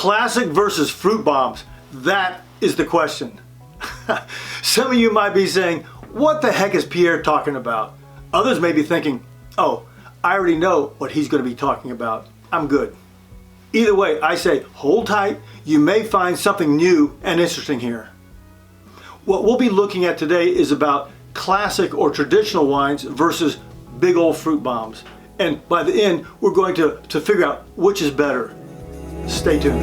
Classic versus fruit bombs. That is the question. Some of you might be saying, what the heck is Pierre talking about? Others may be thinking, oh, I already know what he's going to be talking about. I'm good. Either way, I say hold tight. You may find something new and interesting here. What we'll be looking at today is about classic or traditional wines versus big old fruit bombs. And by the end, we're going to figure out which is better. Stay tuned.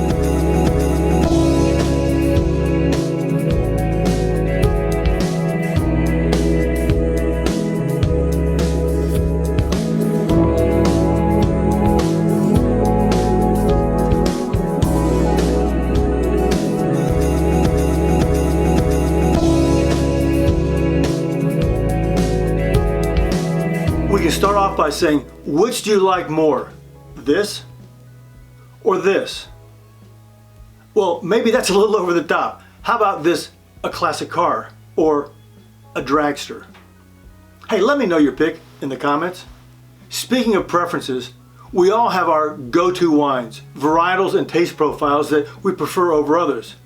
We can start off by saying, which do you like more? This or this? Well, maybe that's a little over the top. How about this, a classic car or a dragster? Hey, let me know your pick in the comments. Speaking of preferences, we all have our go-to wines, varietals and taste profiles that we prefer over others.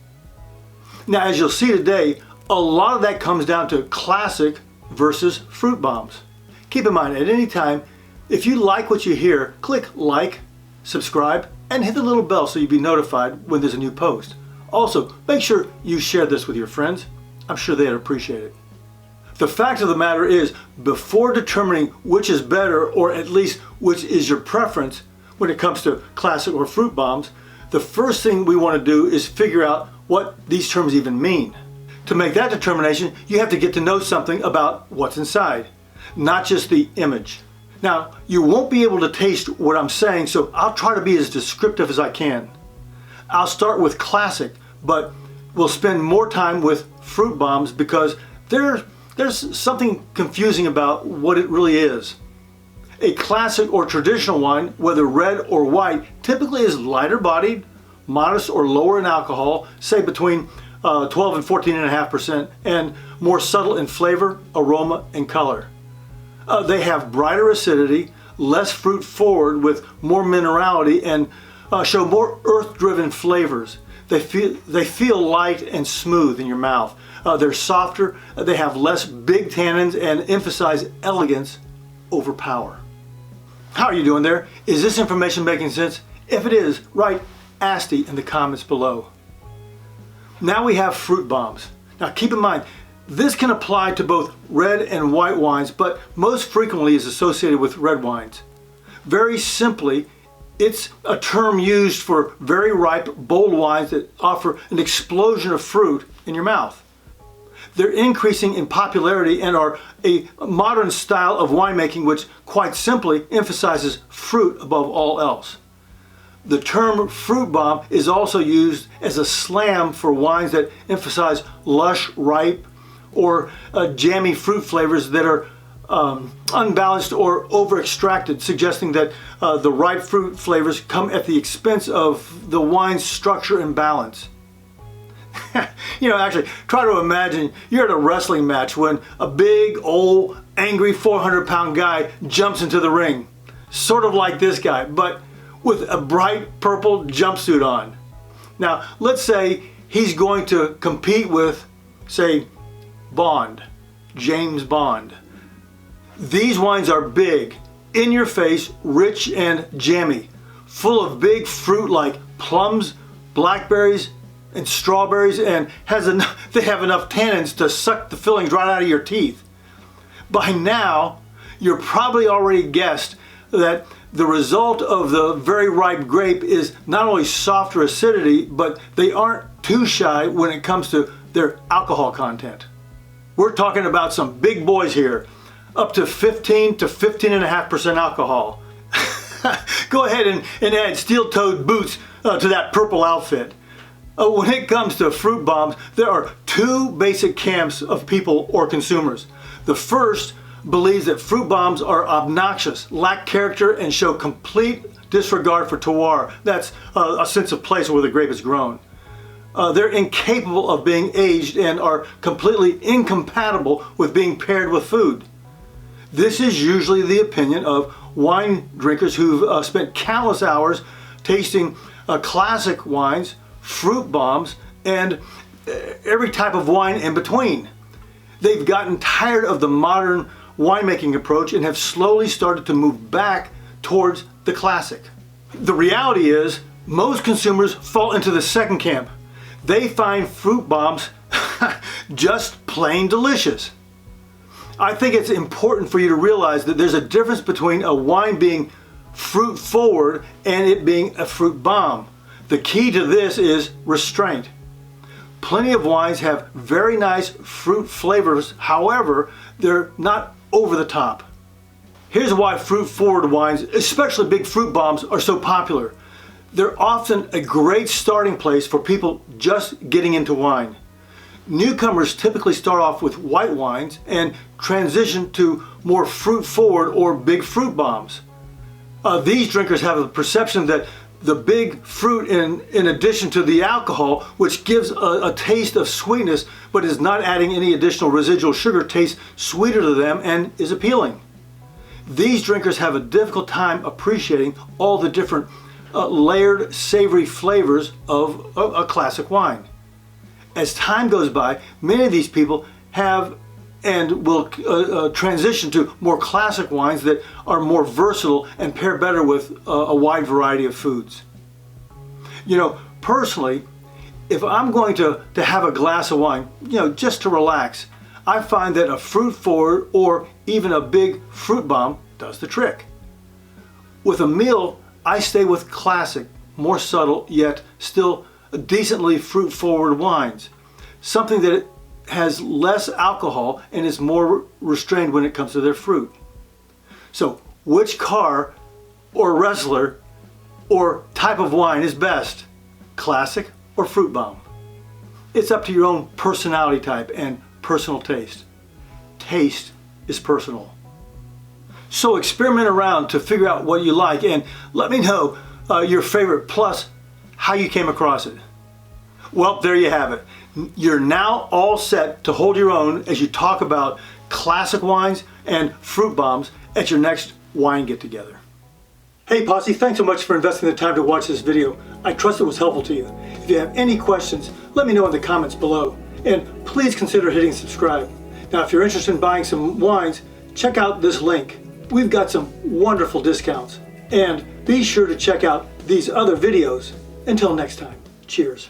Now, as you'll see today, a lot of that comes down to classic versus fruit bombs. Keep in mind, at any time, if you like what you hear, click like, subscribe, and hit the little bell so you'll be notified when there's a new post. Also, make sure you share this with your friends. I'm sure they'd appreciate it. The fact of the matter is, before determining which is better, or at least which is your preference when it comes to classic or fruit bombs, the first thing we want to do is figure out what these terms even mean. To make that determination, you have to get to know something about what's inside, not just the image. Now, you won't be able to taste what I'm saying, so I'll try to be as descriptive as I can. I'll start with classic, but we'll spend more time with fruit bombs because there's something confusing about what it really is. A classic or traditional wine, whether red or white, typically is lighter bodied, modest or lower in alcohol, say between 12 and 14.5%, and more subtle in flavor, aroma, and color. They have brighter acidity, less fruit forward with more minerality, and show more earth-driven flavors. They feel light and smooth in your mouth. They're softer, they have less big tannins, and emphasize elegance over power. How are you doing there? Is this information making sense? If it is, write Asti in the comments below. Now we have fruit bombs. Now keep in mind, this can apply to both red and white wines, but most frequently is associated with red wines. Very simply, it's a term used for very ripe, bold wines that offer an explosion of fruit in your mouth. They're increasing in popularity and are a modern style of winemaking which quite simply emphasizes fruit above all else. The term fruit bomb is also used as a slam for wines that emphasize lush, ripe, or jammy fruit flavors that are unbalanced or over-extracted, suggesting that the ripe fruit flavors come at the expense of the wine's structure and balance. You know, actually, try to imagine you're at a wrestling match when a big, old, angry 400-pound guy jumps into the ring. Sort of like this guy, but with a bright purple jumpsuit on. Now, let's say he's going to compete with, say, Bond, James Bond. These wines are big, in your face, rich and jammy, full of big fruit like plums, blackberries, and strawberries, and they have enough tannins to suck the fillings right out of your teeth. By now, you're probably already guessed that the result of the very ripe grape is not only softer acidity, but they aren't too shy when it comes to their alcohol content. We're talking about some big boys here, up to 15 to 15.5% alcohol. Go ahead and add steel-toed boots to that purple outfit. When it comes to fruit bombs, there are two basic camps of people or consumers. The first believes that fruit bombs are obnoxious, lack character, and show complete disregard for terroir. That's a sense of place where the grape is grown. They're incapable of being aged and are completely incompatible with being paired with food. This is usually the opinion of wine drinkers who've spent countless hours tasting classic wines, fruit bombs, and every type of wine in between. They've gotten tired of the modern winemaking approach and have slowly started to move back towards the classic. The reality is, most consumers fall into the second camp. They find fruit bombs just plain delicious. I think it's important for you to realize that there's a difference between a wine being fruit forward and it being a fruit bomb. The key to this is restraint. Plenty of wines have very nice fruit flavors, however, they're not over the top. Here's why fruit forward wines, especially big fruit bombs, are so popular. They're often a great starting place for people just getting into wine. Newcomers typically start off with white wines and transition to more fruit forward or big fruit bombs. These drinkers have a perception that the big fruit, in addition to the alcohol, which gives a taste of sweetness but is not adding any additional residual sugar, tastes sweeter to them and is appealing. These drinkers have a difficult time appreciating all the different layered savory flavors of a classic wine. As time goes by, many of these people have and will transition to more classic wines that are more versatile and pair better with a wide variety of foods. You know, personally, if I'm going to have a glass of wine, just to relax, I find that a fruit forward or even a big fruit bomb does the trick. With a meal, I stay with classic, more subtle, yet still decently fruit forward wines. Something that has less alcohol and is more restrained when it comes to their fruit. So, which car or wrestler or type of wine is best? Classic or fruit bomb? It's up to your own personality type and personal taste. Taste is personal. So experiment around to figure out what you like and let me know your favorite plus how you came across it. Well, there you have it. You're now all set to hold your own as you talk about classic wines and fruit bombs at your next wine get-together. Hey Posse, thanks so much for investing the time to watch this video. I trust it was helpful to you. If you have any questions, let me know in the comments below. And please consider hitting subscribe. Now, if you're interested in buying some wines, check out this link. We've got some wonderful discounts. And be sure to check out these other videos. Until next time, cheers.